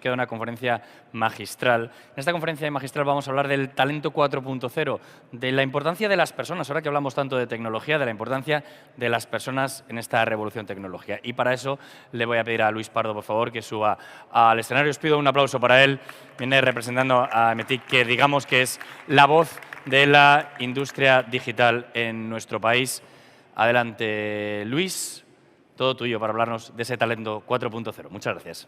queda una conferencia magistral. En esta conferencia magistral vamos a hablar del talento 4.0, de la importancia de las personas, ahora que hablamos tanto de tecnología, de la importancia de las personas en esta revolución tecnológica. Y para eso le voy a pedir a Luis Pardo, por favor, que suba al escenario. Os pido un aplauso para él. Viene representando a METIC, que digamos que es la voz de la industria digital en nuestro país. Adelante, Luis. Todo tuyo para hablarnos de ese talento 4.0. Muchas gracias.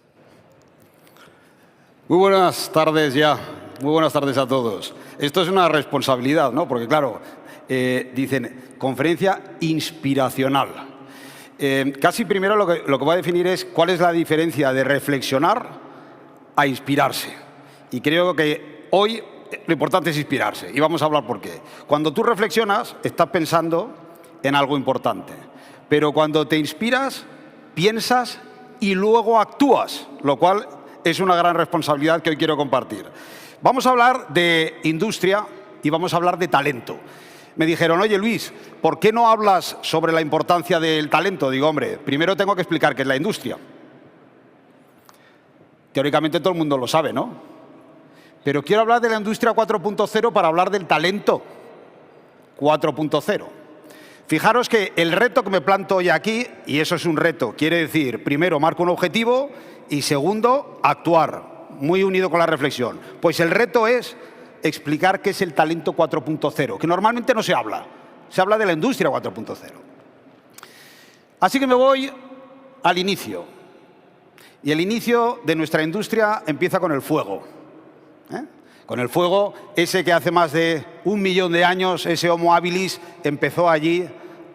Muy buenas tardes ya. Muy buenas tardes a todos. Esto es una responsabilidad, ¿no? Porque, claro, dicen conferencia inspiracional. Casi primero lo que voy a definir es cuál es la diferencia de reflexionar a inspirarse. Y creo que hoy lo importante es inspirarse. Y vamos a hablar por qué. Cuando tú reflexionas, estás pensando en algo importante. Pero cuando te inspiras, piensas y luego actúas, lo cual es una gran responsabilidad que hoy quiero compartir. Vamos a hablar de industria y vamos a hablar de talento. Me dijeron, oye Luis, ¿por qué no hablas sobre la importancia del talento? Digo, hombre, primero tengo que explicar qué es la industria. Teóricamente todo el mundo lo sabe, ¿no? Pero quiero hablar de la industria 4.0 para hablar del talento 4.0. Fijaros que el reto que me planto hoy aquí, y eso es un reto, quiere decir, primero, marco un objetivo y segundo, actuar, muy unido con la reflexión. Pues el reto es explicar qué es el talento 4.0, que normalmente no se habla de la industria 4.0. Así que me voy al inicio. Y el inicio de nuestra industria empieza con el fuego. Con el fuego, ese que hace más de 1 millón de años, ese Homo habilis, empezó allí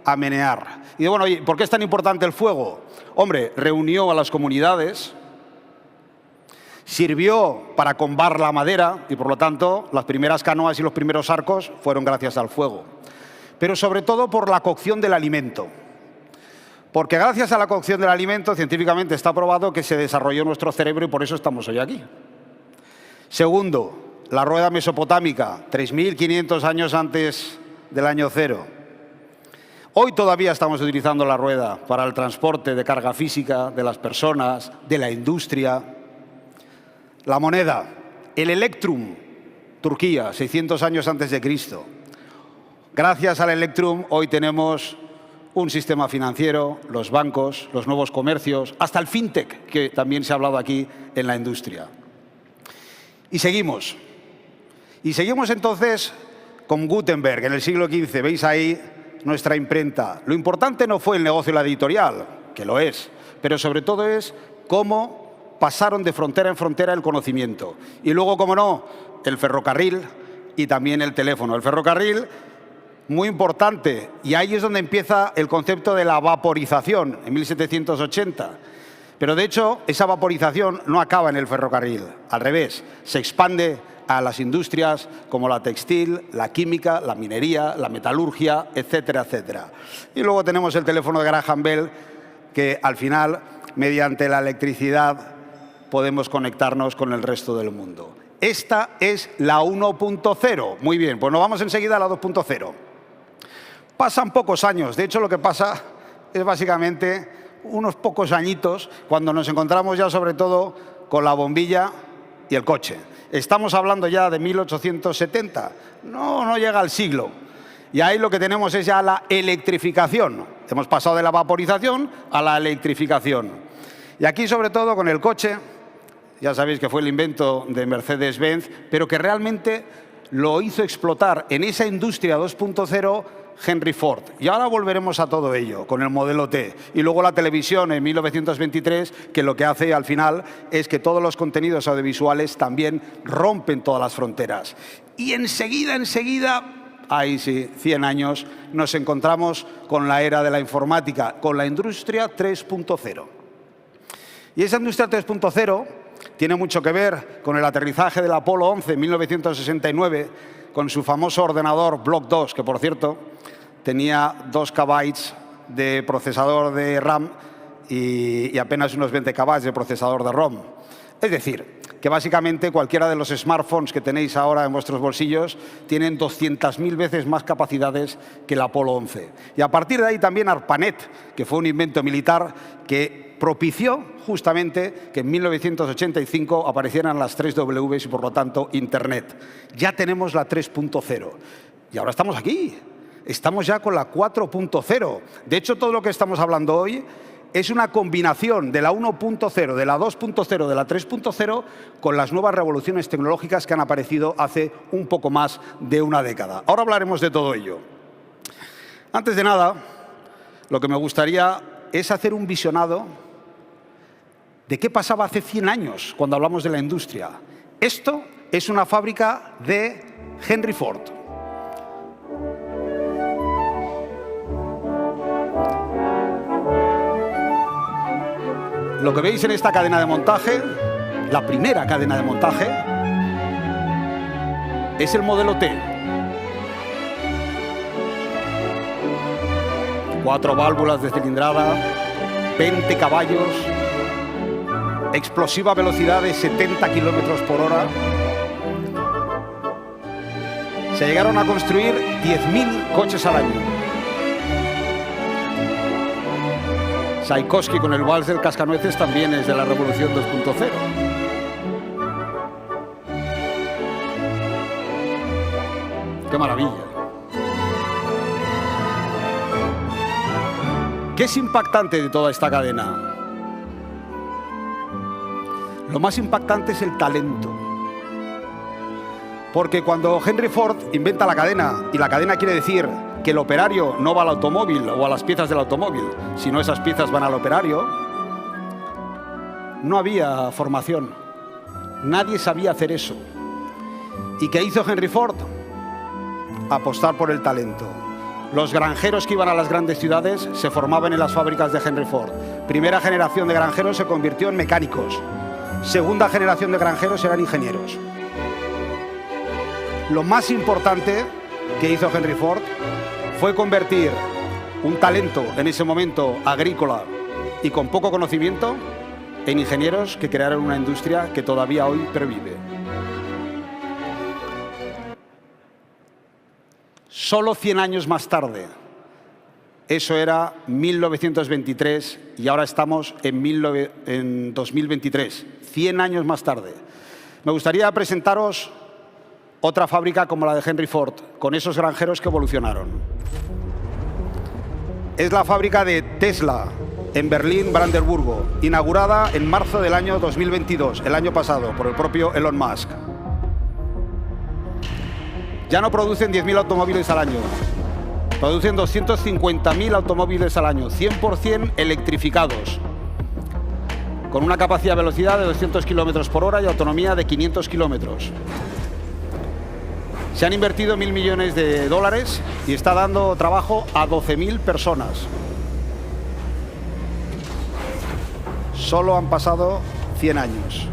a menear. Y bueno, ¿por qué es tan importante el fuego? Hombre, reunió a las comunidades, sirvió para combar la madera y, por lo tanto, las primeras canoas y los primeros arcos fueron gracias al fuego. Pero sobre todo por la cocción del alimento. Porque gracias a la cocción del alimento, científicamente está probado que se desarrolló nuestro cerebro y por eso estamos hoy aquí. Segundo, la rueda mesopotámica, 3.500 años antes del año cero. Hoy todavía estamos utilizando la rueda para el transporte de carga física de las personas, de la industria. La moneda, el Electrum, Turquía, 600 años antes de Cristo. Gracias al Electrum hoy tenemos un sistema financiero, los bancos, los nuevos comercios, hasta el fintech, que también se ha hablado aquí en la industria. Y seguimos. Y seguimos entonces con Gutenberg en el siglo XV. Veis ahí nuestra imprenta. Lo importante no fue el negocio y la editorial, que lo es, pero sobre todo es cómo pasaron de frontera en frontera el conocimiento. Y luego, como no, el ferrocarril y también el teléfono. El ferrocarril, muy importante, y ahí es donde empieza el concepto de la vaporización, en 1780. Pero de hecho, esa vaporización no acaba en el ferrocarril, al revés, se expande a las industrias como la textil, la química, la minería, la metalurgia, etcétera, etcétera. Y luego tenemos el teléfono de Graham Bell, que al final, mediante la electricidad, podemos conectarnos con el resto del mundo. Esta es la 1.0. Muy bien, pues nos vamos enseguida a la 2.0. Pasan pocos años. De hecho, lo que pasa es básicamente unos pocos añitos cuando nos encontramos ya sobre todo con la bombilla y el coche. Estamos hablando ya de 1870. No llega al siglo. Y ahí lo que tenemos es ya la electrificación. Hemos pasado de la vaporización a la electrificación. Y aquí, sobre todo, con el coche, ya sabéis que fue el invento de Mercedes-Benz, pero que realmente lo hizo explotar en esa industria 2.0 Henry Ford. Y ahora volveremos a todo ello, con el modelo T. Y luego la televisión en 1923, que lo que hace al final es que todos los contenidos audiovisuales también rompen todas las fronteras. Y enseguida, ahí sí, 100 años, nos encontramos con la era de la informática, con la industria 3.0. Y esa industria 3.0 tiene mucho que ver con el aterrizaje del Apolo 11 en 1969, con su famoso ordenador Block 2, que por cierto tenía 2 KB de procesador de RAM y apenas unos 20 KB de procesador de ROM. Es decir, que básicamente cualquiera de los smartphones que tenéis ahora en vuestros bolsillos tienen 200.000 veces más capacidades que el Apolo 11. Y a partir de ahí también ARPANET, que fue un invento militar que propició justamente que en 1985 aparecieran las 3 Ws y, por lo tanto, Internet. Ya tenemos la 3.0. Y ahora estamos aquí. Estamos ya con la 4.0. De hecho, todo lo que estamos hablando hoy es una combinación de la 1.0, de la 2.0, de la 3.0 con las nuevas revoluciones tecnológicas que han aparecido hace un poco más de una década. Ahora hablaremos de todo ello. Antes de nada, lo que me gustaría es hacer un visionado de qué pasaba hace 100 años cuando hablamos de la industria. Esto es una fábrica de Henry Ford. Lo que veis en esta cadena de montaje, la primera cadena de montaje, es el modelo T. 4 válvulas de cilindrada, 20 caballos, explosiva velocidad de 70 kilómetros por hora. Se llegaron a construir 10.000 coches al año. Tchaikovsky con el Vals del Cascanueces también es de la Revolución 2.0. ¡Qué maravilla! ¿Qué es impactante de toda esta cadena? Lo más impactante es el talento. Porque cuando Henry Ford inventa la cadena, y la cadena quiere decir que el operario no va al automóvil o a las piezas del automóvil, sino esas piezas van al operario, no había formación. Nadie sabía hacer eso. ¿Y qué hizo Henry Ford? Apostar por el talento. Los granjeros que iban a las grandes ciudades se formaban en las fábricas de Henry Ford. Primera generación de granjeros se convirtió en mecánicos. Segunda generación de granjeros eran ingenieros. Lo más importante que hizo Henry Ford fue convertir un talento en ese momento agrícola y con poco conocimiento en ingenieros que crearon una industria que todavía hoy pervive. Solo 100 años más tarde, eso era 1923 y ahora estamos en 2023, 100 años más tarde. Me gustaría presentaros otra fábrica como la de Henry Ford, con esos granjeros que evolucionaron. Es la fábrica de Tesla, en Berlín-Brandenburgo, inaugurada en marzo del año 2022, el año pasado, por el propio Elon Musk. Ya no producen 10.000 automóviles al año, producen 250.000 automóviles al año, 100% electrificados, con una capacidad de velocidad de 200 kilómetros por hora y autonomía de 500 kilómetros. Se han invertido 1.000 millones de dólares y está dando trabajo a 12.000 personas. Solo han pasado 100 años.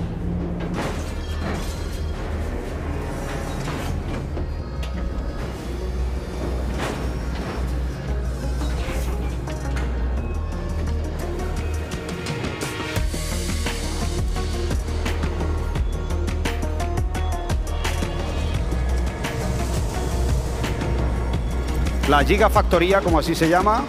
La Gigafactoría, como así se llama,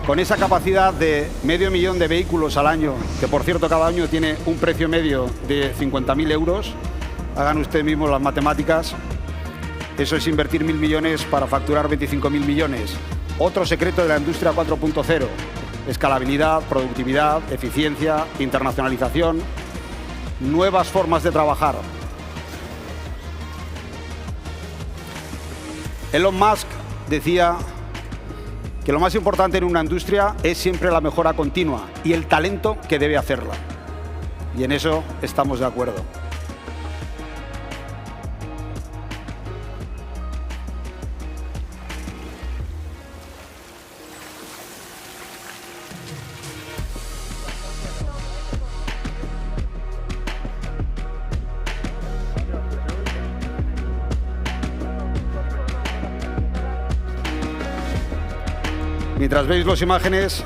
con esa capacidad de 500.000 de vehículos al año, que por cierto cada año tiene un precio medio de 50.000 euros, hagan ustedes mismos las matemáticas, eso es invertir 1.000 millones para facturar 25.000 millones. Otro secreto de la industria 4.0, escalabilidad, productividad, eficiencia, internacionalización, nuevas formas de trabajar. Elon Musk decía que lo más importante en una industria es siempre la mejora continua y el talento que debe hacerla. Y en eso estamos de acuerdo. Mientras veis las imágenes,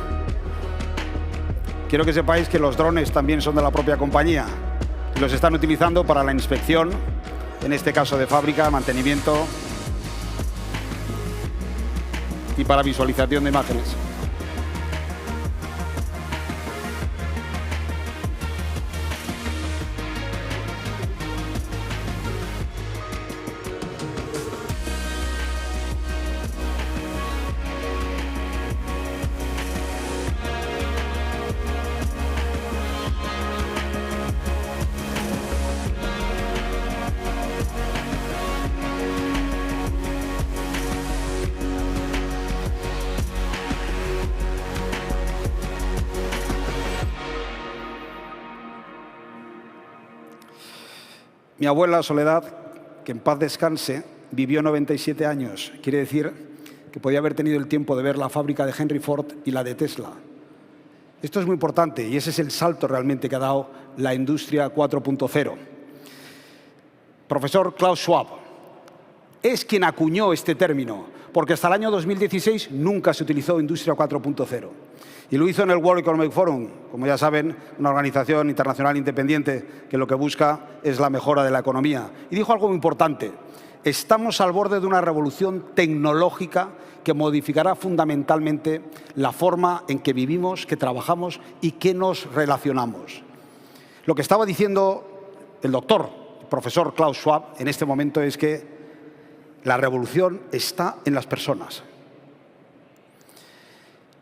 quiero que sepáis que los drones también son de la propia compañía y los están utilizando para la inspección, en este caso de fábrica, mantenimiento y para visualización de imágenes. Mi abuela, Soledad, que en paz descanse, vivió 97 años. Quiere decir que podía haber tenido el tiempo de ver la fábrica de Henry Ford y la de Tesla. Esto es muy importante y ese es el salto realmente que ha dado la industria 4.0. Profesor Klaus Schwab es quien acuñó este término, porque hasta el año 2016 nunca se utilizó industria 4.0. Y lo hizo en el World Economic Forum, como ya saben, una organización internacional independiente que lo que busca es la mejora de la economía. Y dijo algo muy importante: estamos al borde de una revolución tecnológica que modificará fundamentalmente la forma en que vivimos, que trabajamos y que nos relacionamos. Lo que estaba diciendo el profesor Klaus Schwab en este momento es que la revolución está en las personas.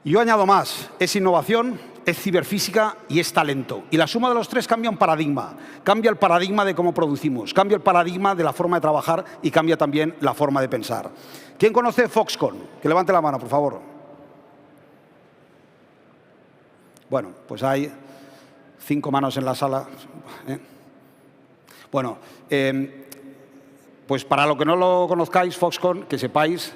Y yo añado más, es innovación, es ciberfísica y es talento. Y la suma de los tres cambia un paradigma. Cambia el paradigma de cómo producimos, cambia el paradigma de la forma de trabajar y cambia también la forma de pensar. ¿Quién conoce Foxconn? Que levante la mano, por favor. Bueno, pues hay 5 manos en la sala. Bueno, pues para lo que no lo conozcáis, Foxconn, que sepáis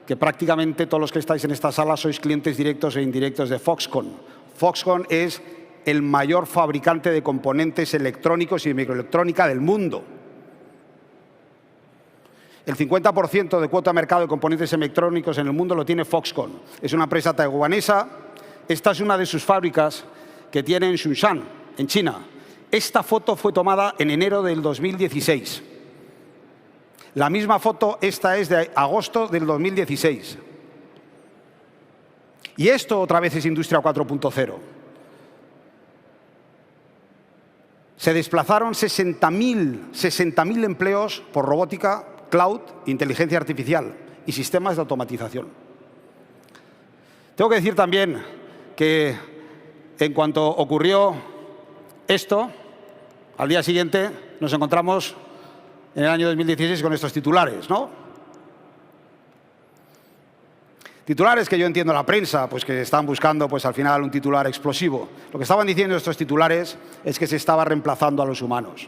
que prácticamente todos los que estáis en esta sala sois clientes directos e indirectos de Foxconn. Foxconn es el mayor fabricante de componentes electrónicos y de microelectrónica del mundo. El 50% de cuota de mercado de componentes electrónicos en el mundo lo tiene Foxconn. Es una empresa taiwanesa. Esta es una de sus fábricas que tiene en Xunshan, en China. Esta foto fue tomada en enero del 2016. La misma foto, esta es de agosto del 2016. Y esto otra vez es Industria 4.0. Se desplazaron 60.000 empleos por robótica, cloud, inteligencia artificial y sistemas de automatización. Tengo que decir también que en cuanto ocurrió esto, al día siguiente nos encontramos en el año 2016 con estos titulares, ¿no? Titulares que yo entiendo la prensa, pues que están buscando pues al final un titular explosivo. Lo que estaban diciendo estos titulares es que se estaba reemplazando a los humanos.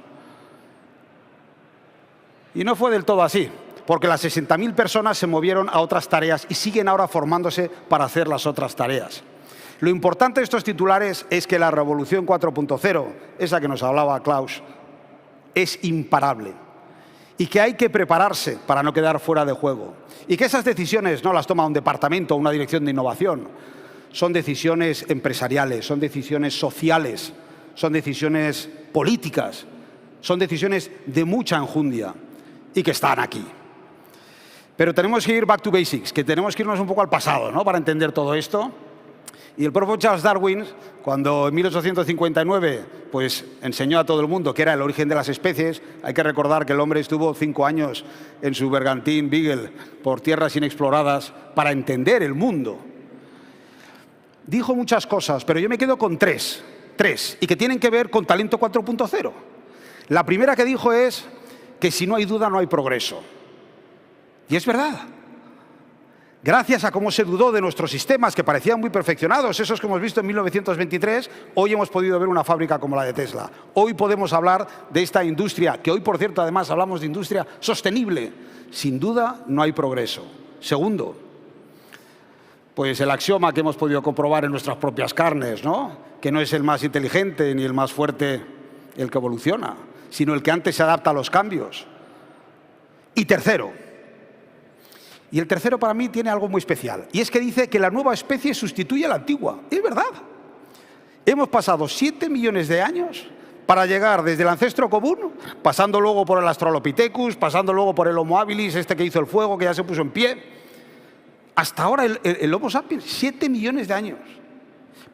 Y no fue del todo así, porque las 60.000 personas se movieron a otras tareas y siguen ahora formándose para hacer las otras tareas. Lo importante de estos titulares es que la revolución 4.0, esa que nos hablaba Klaus, es imparable. Y que hay que prepararse para no quedar fuera de juego. Y que esas decisiones no las toma un departamento o una dirección de innovación. Son decisiones empresariales, son decisiones sociales, son decisiones políticas, son decisiones de mucha enjundia y que están aquí. Pero tenemos que ir back to basics, que tenemos que irnos un poco al pasado, ¿no?, para entender todo esto. Y el propio Charles Darwin, cuando en 1859 pues, enseñó a todo el mundo que era el origen de las especies, hay que recordar que el hombre estuvo 5 años en su bergantín Beagle por tierras inexploradas para entender el mundo. Dijo muchas cosas, pero yo me quedo con tres, y que tienen que ver con Talento 4.0. La primera que dijo es que si no hay duda no hay progreso. Y es verdad. Gracias a cómo se dudó de nuestros sistemas, que parecían muy perfeccionados, esos que hemos visto en 1923, hoy hemos podido ver una fábrica como la de Tesla. Hoy podemos hablar de esta industria, que hoy, por cierto, además hablamos de industria sostenible. Sin duda, no hay progreso. Segundo, pues el axioma que hemos podido comprobar en nuestras propias carnes, ¿no?, que no es el más inteligente ni el más fuerte el que evoluciona, sino el que antes se adapta a los cambios. Y tercero, y el tercero para mí tiene algo muy especial, y es que dice que la nueva especie sustituye a la antigua. Es verdad. Hemos pasado 7 millones de años para llegar desde el ancestro común, pasando luego por el Australopithecus, pasando luego por el Homo habilis, este que hizo el fuego, que ya se puso en pie, hasta ahora el Homo sapiens, 7 millones de años.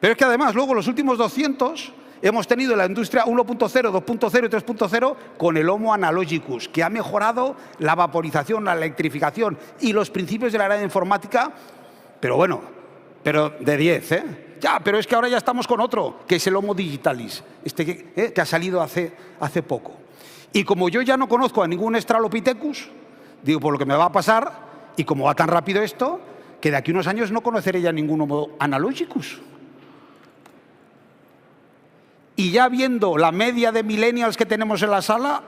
Pero es que además luego los últimos 200 hemos tenido la industria 1.0, 2.0 y 3.0 con el Homo analogicus, que ha mejorado la vaporización, la electrificación y los principios de la era de informática, pero bueno, pero de 10, ¿eh? Ya, pero es que ahora ya estamos con otro, que es el Homo digitalis, que ha salido hace poco. Y como yo ya no conozco a ningún Australopithecus, digo, por lo que me va a pasar, y como va tan rápido esto, que de aquí a unos años no conoceré ya ningún Homo analogicus. Y ya viendo la media de millennials que tenemos en la sala,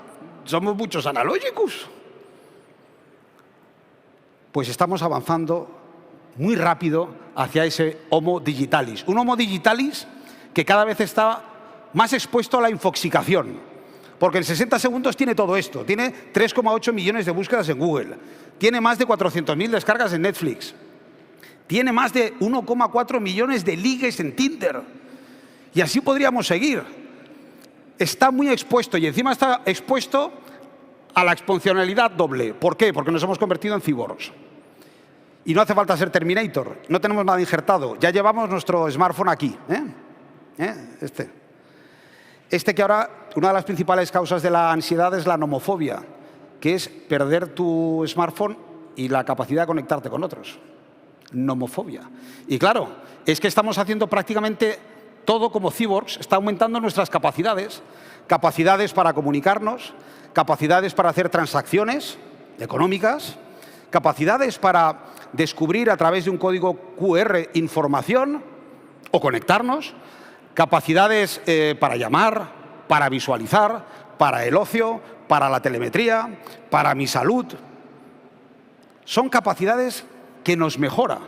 somos muchos analógicos. Pues estamos avanzando muy rápido hacia ese Homo digitalis. Un Homo digitalis que cada vez está más expuesto a la infoxicación. Porque en 60 segundos tiene todo esto. Tiene 3,8 millones de búsquedas en Google. Tiene más de 400.000 descargas en Netflix. Tiene más de 1,4 millones de ligues en Tinder. Y así podríamos seguir. Está muy expuesto y encima está expuesto a la exponencialidad doble. ¿Por qué? Porque nos hemos convertido en cyborgs. Y no hace falta ser Terminator. No tenemos nada injertado. Ya llevamos nuestro smartphone aquí. Este que ahora, una de las principales causas de la ansiedad es la nomofobia, que es perder tu smartphone y la capacidad de conectarte con otros. Nomofobia. Y claro, es que estamos haciendo prácticamente todo como cyborgs, está aumentando nuestras capacidades. Capacidades para comunicarnos, capacidades para hacer transacciones económicas, capacidades para descubrir a través de un código QR información o conectarnos, capacidades para llamar, para visualizar, para el ocio, para la telemetría, para mi salud. Son capacidades que nos mejora.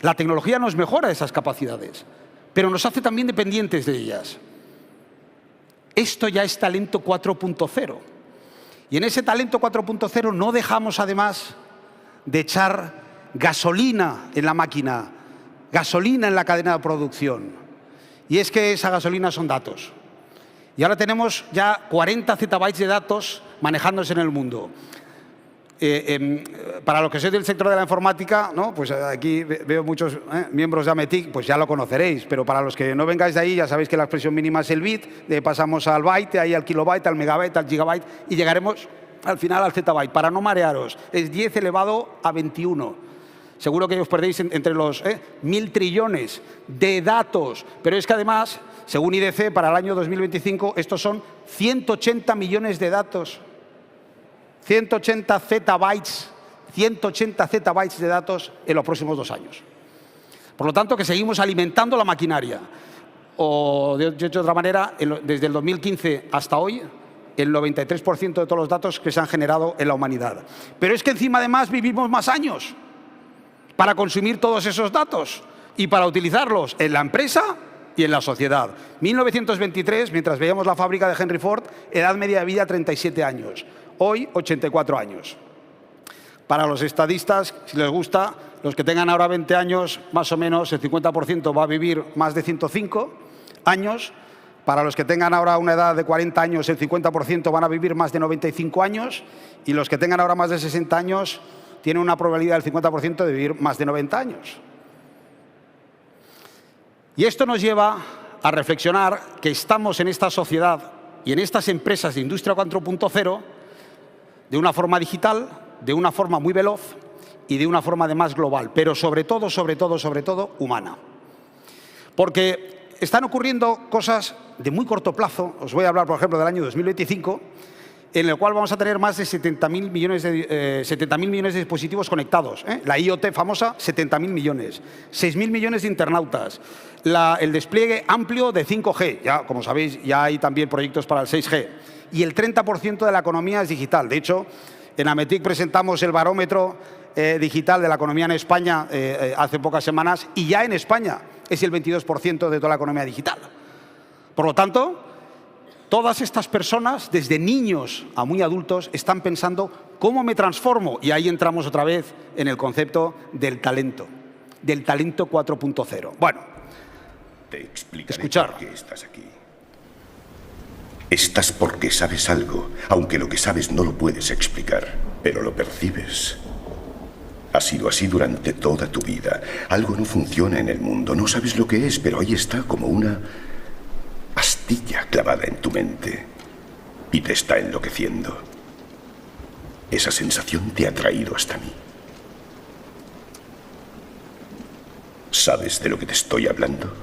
La tecnología nos mejora esas capacidades, pero nos hace también dependientes de ellas. Esto ya es talento 4.0. Y en ese talento 4.0 no dejamos además de echar gasolina en la máquina, gasolina en la cadena de producción. Y es que esa gasolina son datos. Y ahora tenemos ya 40 zettabytes de datos manejándose en el mundo. Para los que sois del sector de la informática, ¿no? Pues aquí veo muchos miembros de AMETIC, pues ya lo conoceréis, pero para los que no vengáis de ahí ya sabéis que la expresión mínima es el bit, pasamos al byte, ahí al kilobyte, al megabyte, al gigabyte y llegaremos al final al zettabyte. Para no marearos, es 10 elevado a 21. Seguro que os perdéis entre los 1.000 trillones de datos, pero es que además, según IDC, para el año 2025, estos son 180 millones de datos. 180 zettabytes de datos en los próximos 2 años. Por lo tanto, que seguimos alimentando la maquinaria. O, de otra manera, desde el 2015 hasta hoy, el 93% de todos los datos que se han generado en la humanidad. Pero es que encima, además, vivimos más años para consumir todos esos datos y para utilizarlos en la empresa y en la sociedad. 1923, mientras veíamos la fábrica de Henry Ford, edad media de vida 37 años. Hoy, 84 años. Para los estadistas, si les gusta, los que tengan ahora 20 años, más o menos el 50% va a vivir más de 105 años. Para los que tengan ahora una edad de 40 años, el 50% van a vivir más de 95 años. Y los que tengan ahora más de 60 años, tienen una probabilidad del 50% de vivir más de 90 años. Y esto nos lleva a reflexionar que estamos en esta sociedad y en estas empresas de Industria 4.0 de una forma digital, de una forma muy veloz y de una forma además global, pero sobre todo, humana. Porque están ocurriendo cosas de muy corto plazo. Os voy a hablar, por ejemplo, del año 2025, en el cual vamos a tener más de 70.000 millones de dispositivos conectados. La IoT famosa, 70.000 millones. 6.000 millones de internautas. El despliegue amplio de 5G. Ya, como sabéis, ya hay también proyectos para el 6G. Y el 30% de la economía es digital. De hecho, en AMETIC presentamos el barómetro digital de la economía en España hace pocas semanas y ya en España es el 22% de toda la economía digital. Por lo tanto, todas estas personas, desde niños a muy adultos, están pensando ¿cómo me transformo? Y ahí entramos otra vez en el concepto del talento 4.0. Bueno, Te explicaré escuchar. por qué estás aquí. Estás porque sabes algo, aunque lo que sabes no lo puedes explicar, pero lo percibes. Ha sido así durante toda tu vida. Algo no funciona en el mundo, no sabes lo que es, pero ahí está como una astilla clavada en tu mente y te está enloqueciendo. Esa sensación te ha traído hasta mí. ¿Sabes de lo que te estoy hablando?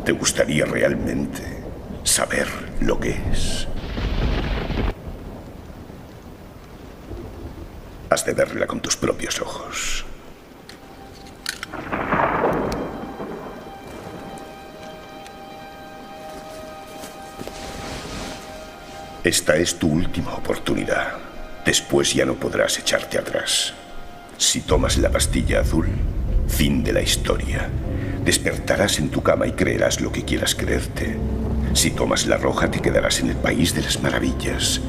¿Te gustaría realmente saber lo que es? Has de verla con tus propios ojos. Esta es tu última oportunidad. Después ya no podrás echarte atrás. Si tomas la pastilla azul, fin de la historia. Despertarás en tu cama y creerás lo que quieras creerte. Si tomas la roja, te quedarás en el país de las maravillas.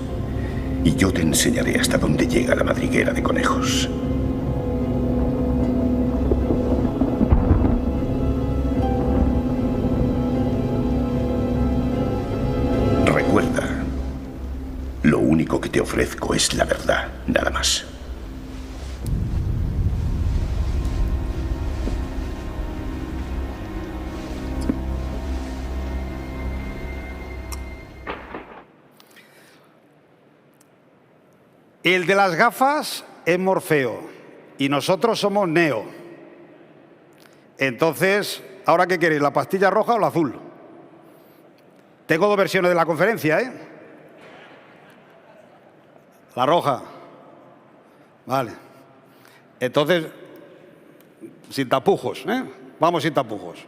Y yo te enseñaré hasta dónde llega la madriguera de conejos. Recuerda, lo único que te ofrezco es la verdad, nada más. El de las gafas es Morfeo y nosotros somos Neo. Entonces, ¿ahora qué queréis? ¿La pastilla roja o la azul? Tengo dos versiones de la conferencia, ¿eh? La roja. Vale. Entonces, sin tapujos, ¿eh? Vamos sin tapujos.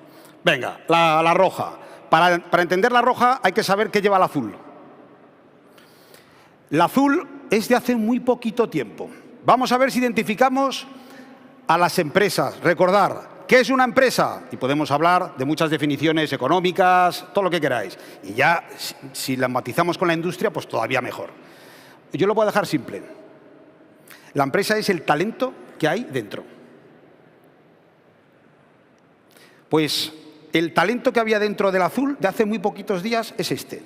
Venga, la roja. Para entender la roja hay que saber qué lleva la azul. La azul es de hace muy poquito tiempo. Vamos a ver si identificamos a las empresas. Recordar, ¿qué es una empresa? Y podemos hablar de muchas definiciones económicas, todo lo que queráis. Y ya, si la matizamos con la industria, pues todavía mejor. Yo lo voy a dejar simple. La empresa es el talento que hay dentro. Pues el talento que había dentro del azul de hace muy poquitos días es este.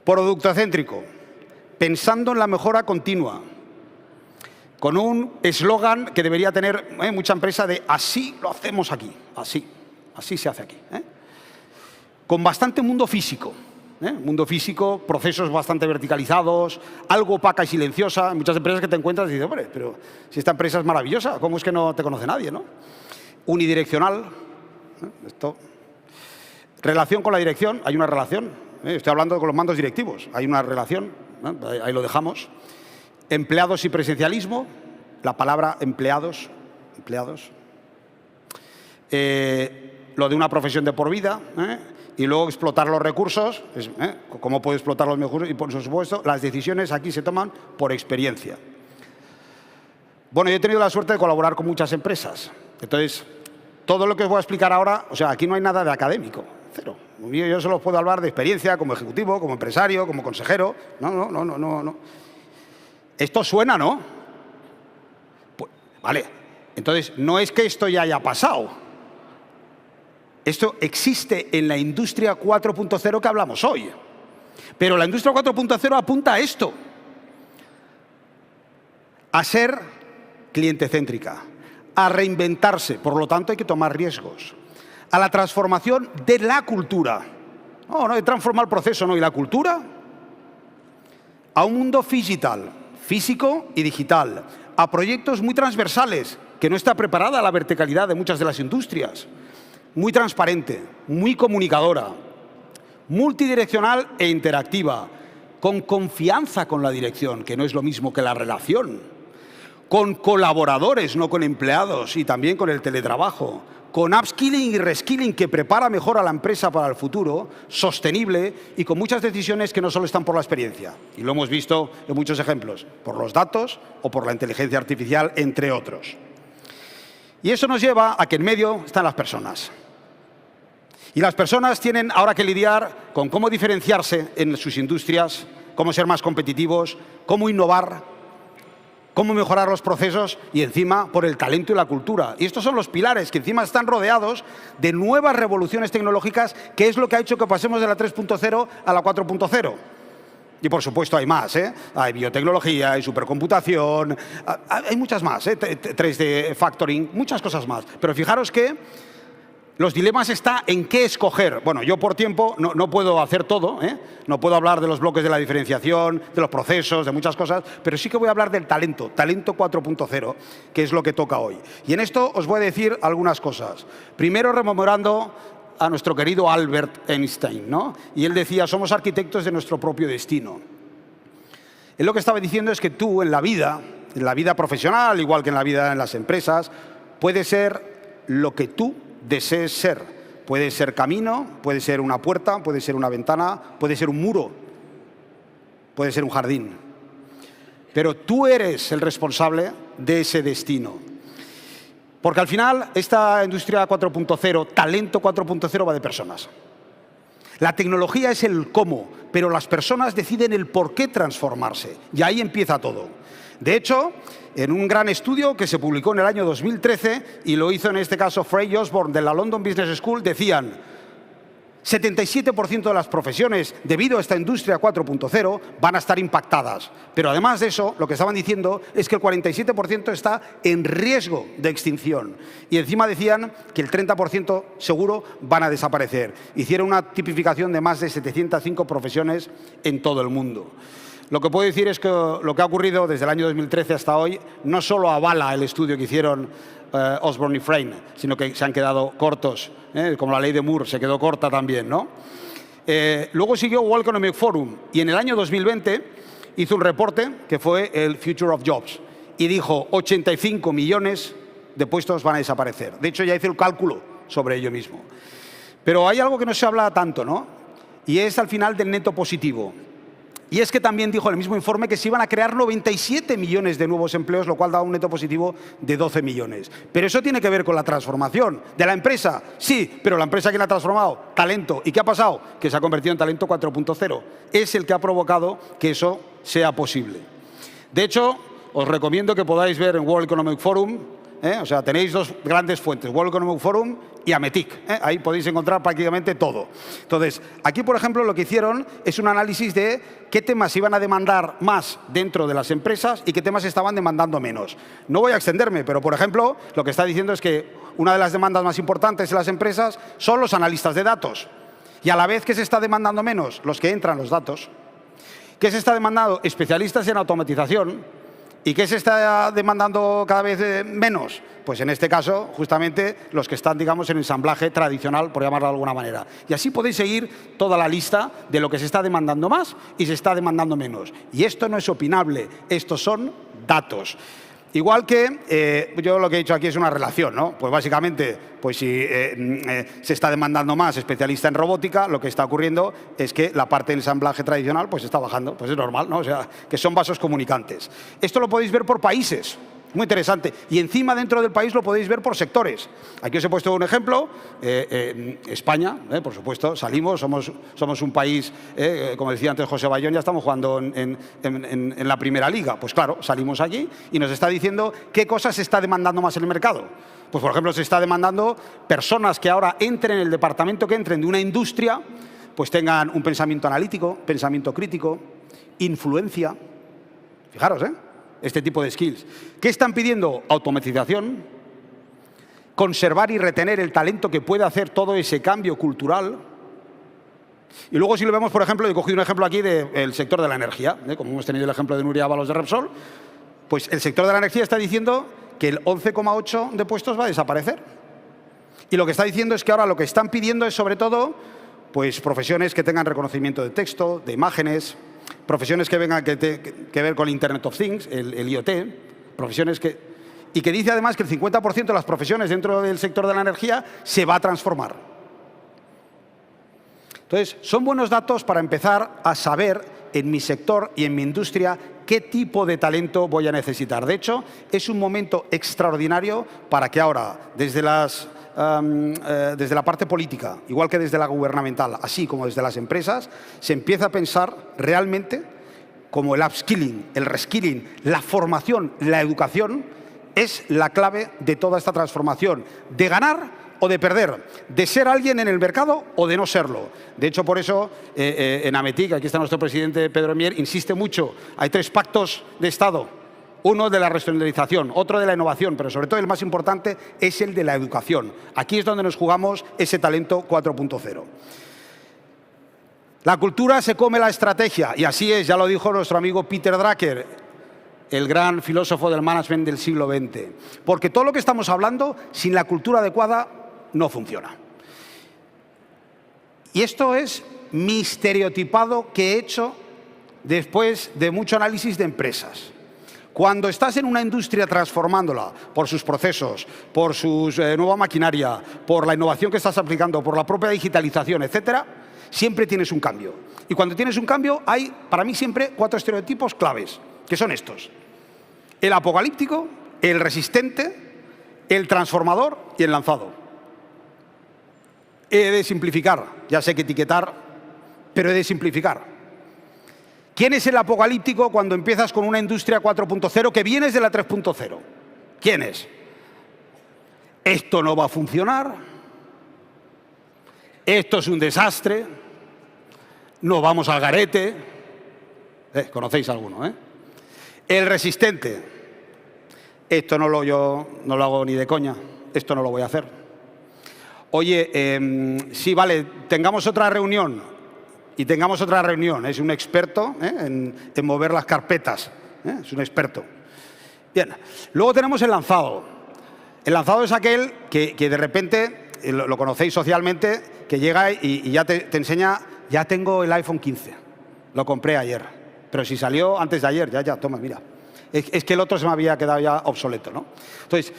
Productocéntrico. Pensando en la mejora continua, con un eslogan que debería tener mucha empresa de así lo hacemos aquí, así se hace aquí. Con bastante mundo físico, procesos bastante verticalizados, algo opaca y silenciosa. Hay muchas empresas que te encuentras y dices, hombre, pero si esta empresa es maravillosa, ¿cómo es que no te conoce nadie, no? Unidireccional, esto. Relación con la dirección, hay una relación, estoy hablando con los mandos directivos, hay una relación. Ahí lo dejamos. Empleados y presencialismo, la palabra empleados. Lo de una profesión de por vida, y luego explotar los recursos, cómo puedo explotar los mejores, y por supuesto las decisiones aquí se toman por experiencia. Bueno, yo he tenido la suerte de colaborar con muchas empresas, entonces todo lo que os voy a explicar ahora, o sea, aquí no hay nada de académico, cero. Yo solo os puedo hablar de experiencia como ejecutivo, como empresario, como consejero. No. Esto suena, ¿no? Pues, vale. Entonces, no es que esto ya haya pasado. Esto existe en la industria 4.0 que hablamos hoy. Pero la industria 4.0 apunta a esto. A ser cliente-céntrica, a reinventarse. Por lo tanto, hay que tomar riesgos. A la transformación de la cultura. No de transformar el proceso, no. ¿Y la cultura? A un mundo digital, físico y digital. A proyectos muy transversales, que no está preparada la verticalidad de muchas de las industrias. Muy transparente, muy comunicadora, multidireccional e interactiva, con confianza con la dirección, que no es lo mismo que la relación, con colaboradores, no con empleados, y también con el teletrabajo, con upskilling y reskilling que prepara mejor a la empresa para el futuro, sostenible y con muchas decisiones que no solo están por la experiencia. Y lo hemos visto en muchos ejemplos, por los datos o por la inteligencia artificial, entre otros. Y eso nos lleva a que en medio están las personas. Y las personas tienen ahora que lidiar con cómo diferenciarse en sus industrias, cómo ser más competitivos, cómo innovar. cómo mejorar los procesos y encima por el talento y la cultura. Y estos son los pilares que encima están rodeados de nuevas revoluciones tecnológicas, que es lo que ha hecho que pasemos de la 3.0 a la 4.0. Y por supuesto hay más, ¿eh? Hay biotecnología, hay supercomputación, hay muchas más, ¿eh? 3D factoring, muchas cosas más. Pero fijaros que los dilemas están en qué escoger. Bueno, yo por tiempo no puedo hacer todo, ¿eh? No puedo hablar de los bloques de la diferenciación, de los procesos, de muchas cosas, pero sí que voy a hablar del talento 4.0, que es lo que toca hoy. Y en esto os voy a decir algunas cosas. Primero, rememorando a nuestro querido Albert Einstein, ¿no? Y él decía, somos arquitectos de nuestro propio destino. Él lo que estaba diciendo es que tú en la vida profesional, igual que en la vida en las empresas, puedes ser lo que tú desees ser. Puede ser camino, puede ser una puerta, puede ser una ventana, puede ser un muro, puede ser un jardín. Pero tú eres el responsable de ese destino. Porque al final, esta industria 4.0, talento 4.0, va de personas. La tecnología es el cómo, pero las personas deciden el por qué transformarse. Y ahí empieza todo. De hecho, en un gran estudio que se publicó en el año 2013, y lo hizo en este caso Frey Osborne de la London Business School, decían 77% de las profesiones, debido a esta industria 4.0, van a estar impactadas. Pero además de eso, lo que estaban diciendo es que el 47% está en riesgo de extinción. Y encima decían que el 30% seguro van a desaparecer. Hicieron una tipificación de más de 705 profesiones en todo el mundo. Lo que puedo decir es que lo que ha ocurrido desde el año 2013 hasta hoy no solo avala el estudio que hicieron Osborne y Frey, sino que se han quedado cortos, como la ley de Moore se quedó corta también, ¿no? Luego siguió World Economic Forum y en el año 2020 hizo un reporte que fue el Future of Jobs y dijo 85 millones de puestos van a desaparecer. De hecho, ya hice el cálculo sobre ello mismo. Pero hay algo que no se habla tanto, ¿no? Y es al final del neto positivo. Y es que también dijo en el mismo informe que se iban a crear 97 millones de nuevos empleos, lo cual da un neto positivo de 12 millones. Pero eso tiene que ver con la transformación de la empresa. Sí, pero la empresa que la ha transformado, talento. ¿Y qué ha pasado? Que se ha convertido en talento 4.0. Es el que ha provocado que eso sea posible. De hecho, os recomiendo que podáis ver en World Economic Forum, o sea, tenéis dos grandes fuentes, World Economic Forum y Ametic. Ahí podéis encontrar prácticamente todo. Entonces, aquí, por ejemplo, lo que hicieron es un análisis de qué temas iban a demandar más dentro de las empresas y qué temas estaban demandando menos. No voy a extenderme, pero, por ejemplo, lo que está diciendo es que una de las demandas más importantes en las empresas son los analistas de datos. Y a la vez, ¿qué se está demandando menos? Los que entran los datos. ¿Qué se está demandando? Especialistas en automatización. ¿Y qué se está demandando cada vez menos? Pues en este caso, justamente, los que están, digamos, en ensamblaje tradicional, por llamarlo de alguna manera. Y así podéis seguir toda la lista de lo que se está demandando más y se está demandando menos. Y esto no es opinable, estos son datos. Igual que yo lo que he dicho aquí es una relación, ¿no? Pues básicamente, pues si se está demandando más especialista en robótica, lo que está ocurriendo es que la parte del ensamblaje tradicional pues está bajando, pues es normal, ¿no? O sea, que son vasos comunicantes. Esto lo podéis ver por países. Muy interesante. Y encima, dentro del país, lo podéis ver por sectores. Aquí os he puesto un ejemplo. España, por supuesto, salimos, somos un país, como decía antes José Bayón, ya estamos jugando en la primera liga. Pues claro, salimos allí y nos está diciendo qué cosas se está demandando más en el mercado. Pues, por ejemplo, se está demandando personas que ahora entren en el departamento, que entren de una industria, pues tengan un pensamiento analítico, pensamiento crítico, influencia. Fijaros, este tipo de skills. ¿Qué están pidiendo? Automatización, conservar y retener el talento que puede hacer todo ese cambio cultural. Y luego, si lo vemos, por ejemplo, he cogido un ejemplo aquí del sector de la energía, como hemos tenido el ejemplo de Nuria Ábalos de Repsol, pues el sector de la energía está diciendo que el 11,8 de puestos va a desaparecer. Y lo que está diciendo es que ahora lo que están pidiendo es, sobre todo, pues profesiones que tengan reconocimiento de texto, de imágenes, profesiones que vengan que ver con Internet of Things, el IoT, profesiones que... Y que dice además que el 50% de las profesiones dentro del sector de la energía se va a transformar. Entonces, son buenos datos para empezar a saber en mi sector y en mi industria qué tipo de talento voy a necesitar. De hecho, es un momento extraordinario para que ahora, desde la parte política, igual que desde la gubernamental, así como desde las empresas, se empiece a pensar realmente como el upskilling, el reskilling, la formación, la educación, es la clave de toda esta transformación, de ganar o de perder, de ser alguien en el mercado o de no serlo. De hecho, por eso, en Ametic, aquí está nuestro presidente Pedro Mier, insiste mucho. Hay 3 pactos de Estado. Uno de la regionalización, otro de la innovación, pero sobre todo el más importante es el de la educación. Aquí es donde nos jugamos ese talento 4.0. La cultura se come la estrategia, y así es, ya lo dijo nuestro amigo Peter Drucker, el gran filósofo del management del siglo XX. Porque todo lo que estamos hablando, sin la cultura adecuada, no funciona. Y esto es mi estereotipado que he hecho después de mucho análisis de empresas. Cuando estás en una industria transformándola por sus procesos, por su nueva maquinaria, por la innovación que estás aplicando, por la propia digitalización, etcétera, siempre tienes un cambio. Y cuando tienes un cambio hay, para mí siempre, 4 estereotipos claves, que son estos: el apocalíptico, el resistente, el transformador y el lanzado. He de simplificar, ya sé que etiquetar, pero he de simplificar. ¿Quién es el apocalíptico cuando empiezas con una industria 4.0 que vienes de la 3.0? ¿Quién es? Esto no va a funcionar, esto es un desastre, no vamos al garete. Conocéis alguno, ¿eh? El resistente. Esto yo no lo hago ni de coña, esto no lo voy a hacer. Oye, sí, vale, tengamos otra reunión. Y tengamos otra reunión. Es un experto en mover las carpetas. Es un experto. Bien. Luego tenemos el lanzado. El lanzado es aquel que de repente, lo conocéis socialmente, que llega y ya te enseña, ya tengo el iPhone 15. Lo compré ayer. Pero si salió antes de ayer, ya, toma, mira. Es que el otro se me había quedado ya obsoleto, ¿no? Entonces,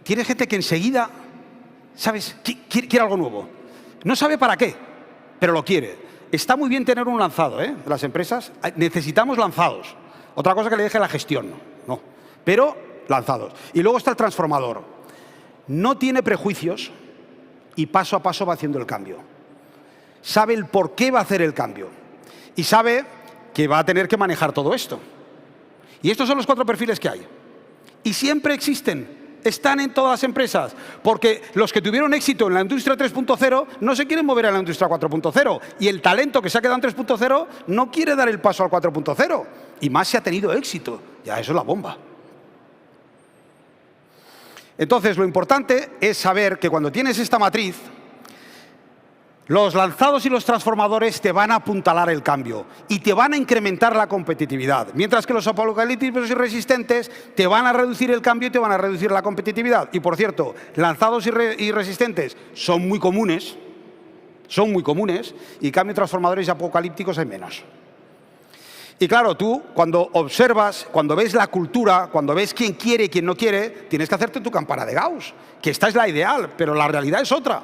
tiene gente que enseguida, ¿sabes? Quiere algo nuevo. No sabe para qué, pero lo quiere. Está muy bien tener un lanzado, ¿eh? Las empresas necesitamos lanzados. Otra cosa que le deje la gestión, no. Pero lanzados. Y luego está el transformador. No tiene prejuicios y paso a paso va haciendo el cambio. Sabe el por qué va a hacer el cambio. Y sabe que va a tener que manejar todo esto. Y estos son los 4 perfiles que hay. Y siempre existen. Están en todas las empresas, porque los que tuvieron éxito en la industria 3.0 no se quieren mover a la industria 4.0 y el talento que se ha quedado en 3.0 no quiere dar el paso al 4.0 y más si ha tenido éxito. Ya eso es la bomba. Entonces, lo importante es saber que cuando tienes esta matriz, los lanzados y los transformadores te van a apuntalar el cambio y te van a incrementar la competitividad, mientras que los apocalípticos y resistentes te van a reducir el cambio y te van a reducir la competitividad. Y por cierto, lanzados y resistentes son muy comunes, y cambio transformadores y apocalípticos hay menos. Y claro, tú cuando observas, cuando ves la cultura, cuando ves quién quiere y quién no quiere, tienes que hacerte tu campana de Gauss, que esta es la ideal, pero la realidad es otra.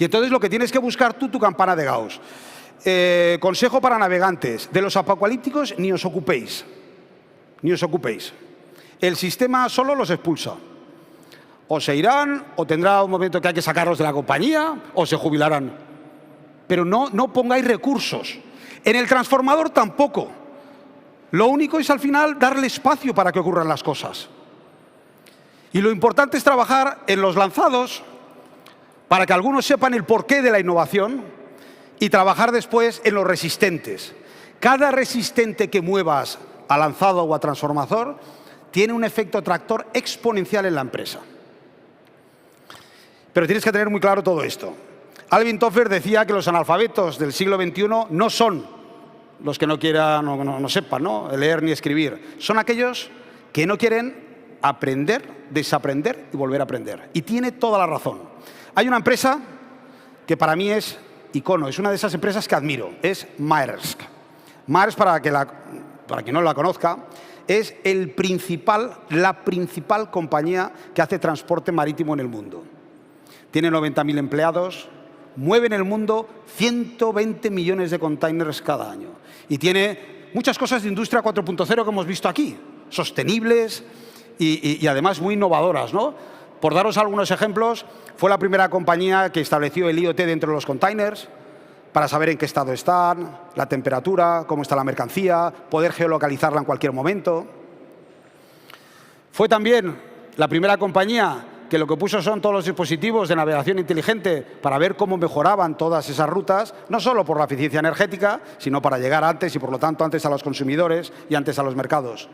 Y entonces lo que tienes que buscar tu campana de Gauss. Consejo para navegantes. De los apocalípticos ni os ocupéis. Ni os ocupéis. El sistema solo los expulsa. O se irán, o tendrá un momento que hay que sacarlos de la compañía, o se jubilarán. Pero no pongáis recursos. En el transformador tampoco. Lo único es al final darle espacio para que ocurran las cosas. Y lo importante es trabajar en los lanzados, para que algunos sepan el porqué de la innovación y trabajar después en los resistentes. Cada resistente que muevas a lanzado o a transformador tiene un efecto tractor exponencial en la empresa. Pero tienes que tener muy claro todo esto. Alvin Toffler decía que los analfabetos del siglo XXI no son los que no quieran no sepan, ¿no?, leer ni escribir. Son aquellos que no quieren aprender, desaprender y volver a aprender. Y tiene toda la razón. Hay una empresa que para mí es icono, es una de esas empresas que admiro, es Maersk. Maersk, para quien no la conozca, es la principal compañía que hace transporte marítimo en el mundo. Tiene 90.000 empleados, mueve en el mundo 120 millones de containers cada año. Y tiene muchas cosas de industria 4.0 que hemos visto aquí, sostenibles y además muy innovadoras, ¿no? Por daros algunos ejemplos, fue la primera compañía que estableció el IoT dentro de los containers, para saber en qué estado están, la temperatura, cómo está la mercancía, poder geolocalizarla en cualquier momento. Fue también la primera compañía que lo que puso son todos los dispositivos de navegación inteligente para ver cómo mejoraban todas esas rutas, no solo por la eficiencia energética, sino para llegar antes y, por lo tanto, antes a los consumidores y antes a los mercados.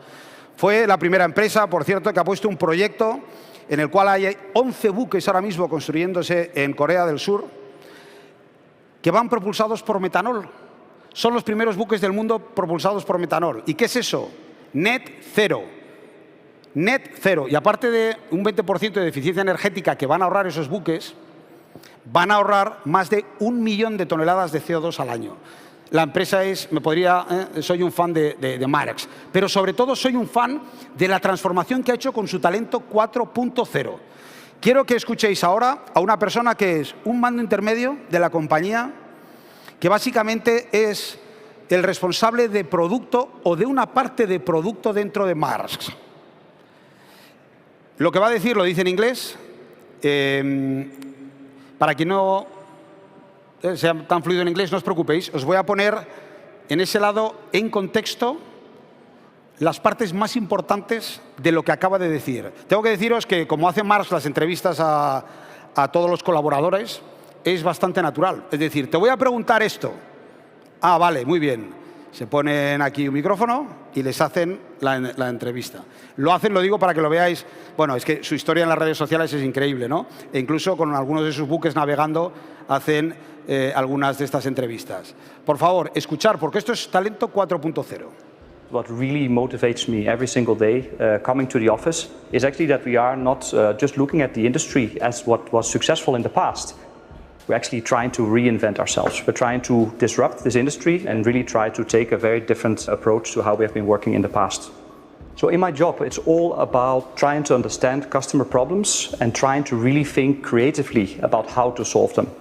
Fue la primera empresa, por cierto, que ha puesto un proyecto en el cual hay 11 buques ahora mismo construyéndose en Corea del Sur que van propulsados por metanol. Son los primeros buques del mundo propulsados por metanol. ¿Y qué es eso? Net cero. Net cero. Y aparte de un 20% de eficiencia energética que van a ahorrar esos buques, van a ahorrar más de 1 millón de toneladas de CO2 al año. La empresa es, soy un fan de Marex, pero sobre todo soy un fan de la transformación que ha hecho con su talento 4.0. Quiero que escuchéis ahora a una persona que es un mando intermedio de la compañía, que básicamente es el responsable de producto o de una parte de producto dentro de Maersk. Lo que va a decir lo dice en inglés. Para quien no sea tan fluido en inglés, no os preocupéis. Os voy a poner en ese lado, en contexto, las partes más importantes de lo que acaba de decir. Tengo que deciros que, como hace Maersk las entrevistas a todos los colaboradores, es bastante natural. Es decir, te voy a preguntar esto. Ah, vale, muy bien. Se ponen aquí un micrófono y les hacen la entrevista. Lo hacen, lo digo para que lo veáis. Bueno, es que su historia en las redes sociales es increíble, ¿no? E incluso con algunos de sus buques navegando hacen algunas de estas entrevistas. Por favor, escuchar, porque esto es Talento 4.0. What really motivates me every single day coming to the office is actually that we are not just looking at the industry as what was successful in the past. We're actually trying to reinvent ourselves. We're trying to disrupt this industry and really try to take a very different approach to how we have been working in the past. So in my job, it's all about trying to understand customer problems and trying to really think creatively about how to solve them.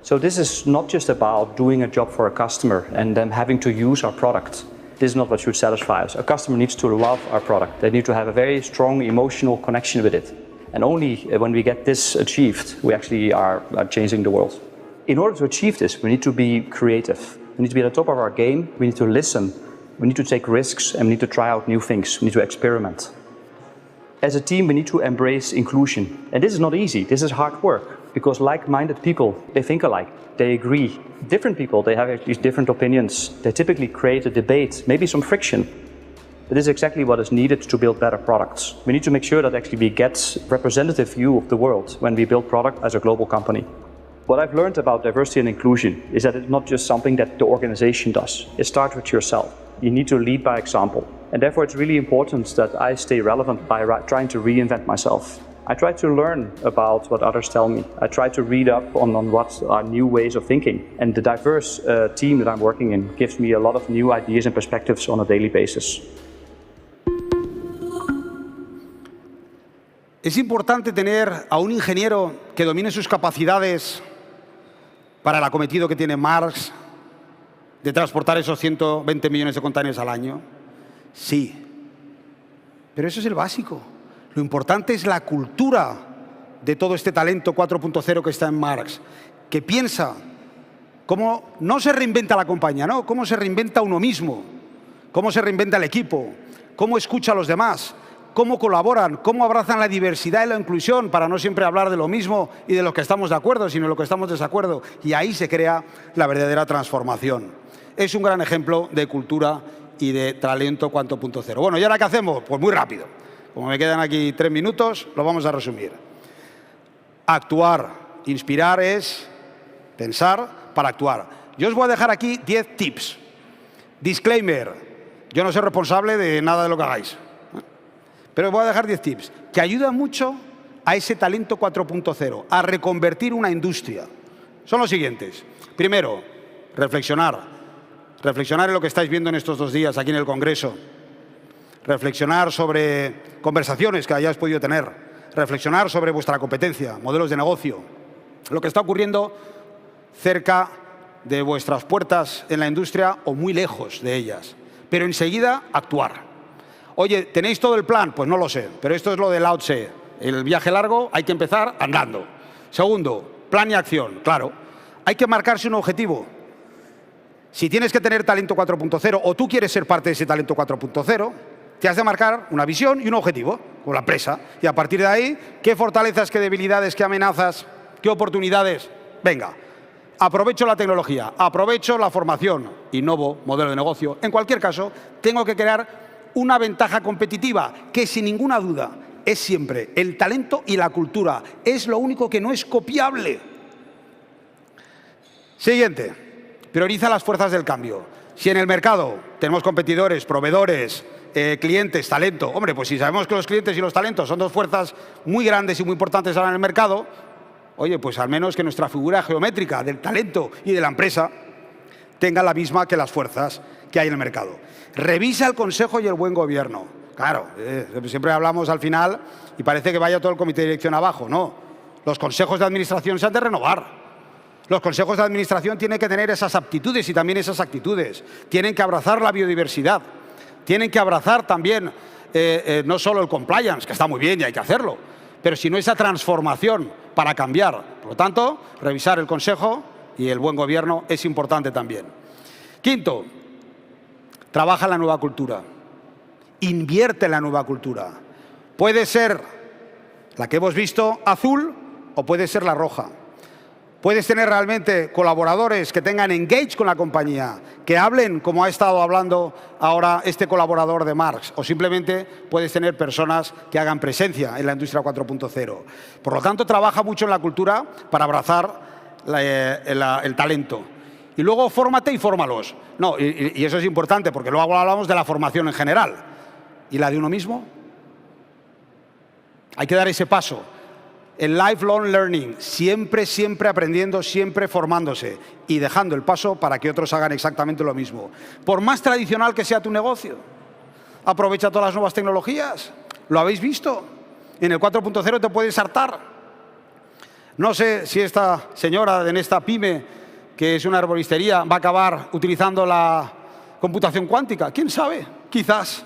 So this is not just about doing a job for a customer and them having to use our product. This is not what should satisfy us. A customer needs to love our product. They need to have a very strong emotional connection with it. And only when we get this achieved, we actually are changing the world. In order to achieve this, we need to be creative. We need to be at the top of our game. We need to listen. We need to take risks, and we need to try out new things. We need to experiment. As a team, we need to embrace inclusion. And this is not easy. This is hard work, because like-minded people, they think alike. They agree. Different people, they have actually different opinions. They typically create a debate, maybe some friction. But this is exactly what is needed to build better products. We need to make sure that actually we get a representative view of the world when we build product as a global company. What I've learned about diversity and inclusion is that it's not just something that the organization does. It starts with yourself. You need to lead by example. And therefore it's really important that I stay relevant by trying to reinvent myself. I try to learn about what others tell me. I try to read up on what are new ways of thinking. And the diverse team that I'm working in gives me a lot of new ideas and perspectives on a daily basis. Es importante tener a un ingeniero que domine sus capacidades para el acometido que tiene Maersk de transportar esos 120 millones de contenedores al año. Sí, pero eso es el básico. Lo importante es la cultura de todo este talento 4.0 que está en Maersk, que piensa cómo no se reinventa la compañía, ¿no? Cómo se reinventa uno mismo, cómo se reinventa el equipo, cómo escucha a los demás, cómo colaboran, cómo abrazan la diversidad y la inclusión para no siempre hablar de lo mismo y de lo que estamos de acuerdo, sino de lo que estamos de desacuerdo. Y ahí se crea la verdadera transformación. Es un gran ejemplo de cultura y de talento 4.0. Bueno, ¿y ahora qué hacemos? Pues muy rápido. Como me quedan aquí 3 minutos, lo vamos a resumir. Actuar. Inspirar es pensar para actuar. Yo os voy a dejar aquí 10 tips. Disclaimer. Yo no soy responsable de nada de lo que hagáis. Pero os voy a dejar 10 tips que ayudan mucho a ese talento 4.0, a reconvertir una industria. Son los siguientes. Primero, reflexionar. Reflexionar en lo que estáis viendo en estos 2 días aquí en el Congreso. Reflexionar sobre conversaciones que hayáis podido tener. Reflexionar sobre vuestra competencia, modelos de negocio. Lo que está ocurriendo cerca de vuestras puertas en la industria o muy lejos de ellas. Pero enseguida actuar. Oye, ¿tenéis todo el plan? Pues no lo sé, pero esto es lo de Lao Tse. El viaje largo hay que empezar andando. Segundo, plan y acción, claro. Hay que marcarse un objetivo. Si tienes que tener talento 4.0 o tú quieres ser parte de ese talento 4.0, te has de marcar una visión y un objetivo con la empresa. Y a partir de ahí, ¿qué fortalezas, qué debilidades, qué amenazas, qué oportunidades? Venga, aprovecho la tecnología, aprovecho la formación, innovo, modelo de negocio. En cualquier caso, tengo que crear una ventaja competitiva que sin ninguna duda es siempre el talento y la cultura. Es lo único que no es copiable. Siguiente, prioriza las fuerzas del cambio. Si en el mercado tenemos competidores, proveedores, clientes, talento, hombre, pues si sabemos que los clientes y los talentos son dos fuerzas muy grandes y muy importantes ahora en el mercado, oye, pues al menos que nuestra figura geométrica del talento y de la empresa tenga la misma que las fuerzas que hay en el mercado. Revisa el consejo y el buen gobierno. Claro, siempre hablamos al final y parece que vaya todo el comité de dirección abajo. No, los consejos de administración se han de renovar. Los consejos de administración tienen que tener esas aptitudes y también esas actitudes. Tienen que abrazar la biodiversidad. Tienen que abrazar también no solo el compliance, que está muy bien y hay que hacerlo, pero sino esa transformación para cambiar. Por lo tanto, revisar el consejo y el buen gobierno es importante también. Quinto, trabaja en la nueva cultura. Invierte en la nueva cultura. Puede ser la que hemos visto azul o puede ser la roja. Puedes tener realmente colaboradores que tengan engage con la compañía, que hablen como ha estado hablando ahora este colaborador de Marx, o simplemente puedes tener personas que hagan presencia en la industria 4.0. Por lo tanto, trabaja mucho en la cultura para abrazar el talento. Y luego fórmate y fórmalos. No, y eso es importante porque luego hablamos de la formación en general. ¿Y la de uno mismo? Hay que dar ese paso. El lifelong learning, siempre aprendiendo, siempre formándose y dejando el paso para que otros hagan exactamente lo mismo. Por más tradicional que sea tu negocio, aprovecha todas las nuevas tecnologías. ¿Lo habéis visto? En el 4.0 te puedes hartar. No sé si esta señora en esta pyme, que es una herboristería, va a acabar utilizando la computación cuántica. ¿Quién sabe? Quizás.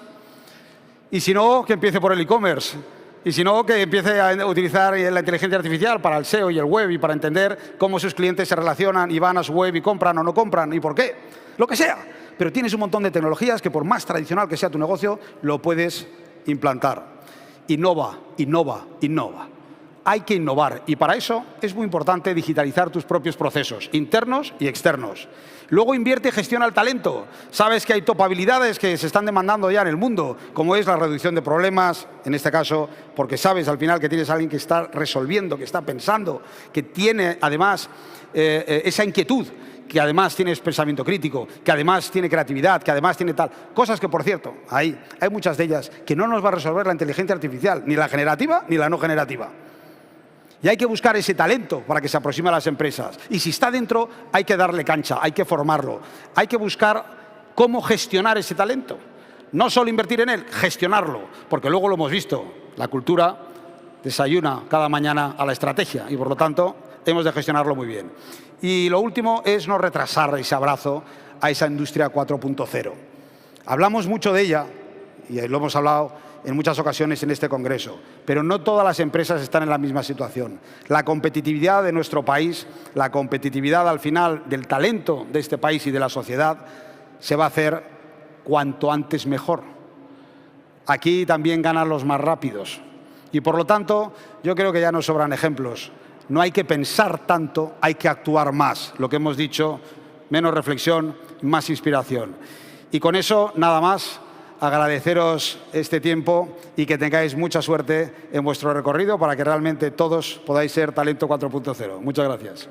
Y si no, que empiece por el e-commerce. Y si no, que empiece a utilizar la inteligencia artificial para el SEO y el web y para entender cómo sus clientes se relacionan y van a su web y compran o no compran y por qué. Lo que sea. Pero tienes un montón de tecnologías que por más tradicional que sea tu negocio, lo puedes implantar. Innova, innova, innova. Hay que innovar y para eso es muy importante digitalizar tus propios procesos, internos y externos. Luego invierte y gestiona el talento. Sabes que hay top habilidades que se están demandando ya en el mundo, como es la reducción de problemas, en este caso, porque sabes al final que tienes a alguien que está resolviendo, que está pensando, que tiene además esa inquietud, que además tiene pensamiento crítico, que además tiene creatividad, que además tiene tal. Cosas que, por cierto, hay muchas de ellas que no nos va a resolver la inteligencia artificial, ni la generativa ni la no generativa. Y hay que buscar ese talento para que se aproxime a las empresas. Y si está dentro, hay que darle cancha, hay que formarlo. Hay que buscar cómo gestionar ese talento. No solo invertir en él, gestionarlo. Porque luego lo hemos visto, la cultura desayuna cada mañana a la estrategia y por lo tanto hemos de gestionarlo muy bien. Y lo último es no retrasar ese abrazo a esa industria 4.0. Hablamos mucho de ella y lo hemos hablado en muchas ocasiones en este congreso, pero no todas las empresas están en la misma situación. La competitividad de nuestro país, la competitividad al final del talento de este país y de la sociedad se va a hacer cuanto antes mejor. Aquí también ganan los más rápidos y por lo tanto yo creo que ya nos sobran ejemplos. No hay que pensar tanto, hay que actuar más. Lo que hemos dicho, menos reflexión, más inspiración. Y con eso nada más. Agradeceros este tiempo y que tengáis mucha suerte en vuestro recorrido para que realmente todos podáis ser talento 4.0. Muchas gracias.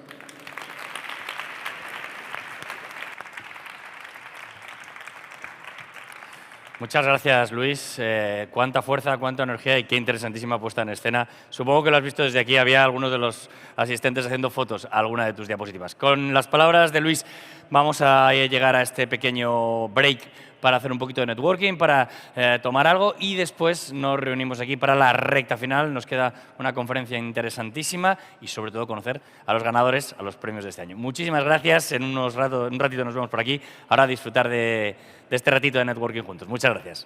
Muchas gracias, Luis. Cuánta fuerza, cuánta energía y qué interesantísima puesta en escena. Supongo que lo has visto desde aquí. Había algunos de los asistentes haciendo fotos a alguna de tus diapositivas. Con las palabras de Luis vamos a llegar a este pequeño break para hacer un poquito de networking, para tomar algo y después nos reunimos aquí para la recta final. Nos queda una conferencia interesantísima y sobre todo conocer a los ganadores, a los premios de este año. Muchísimas gracias. En un ratito nos vemos por aquí. Ahora disfrutar de este ratito de networking juntos. Muchas gracias.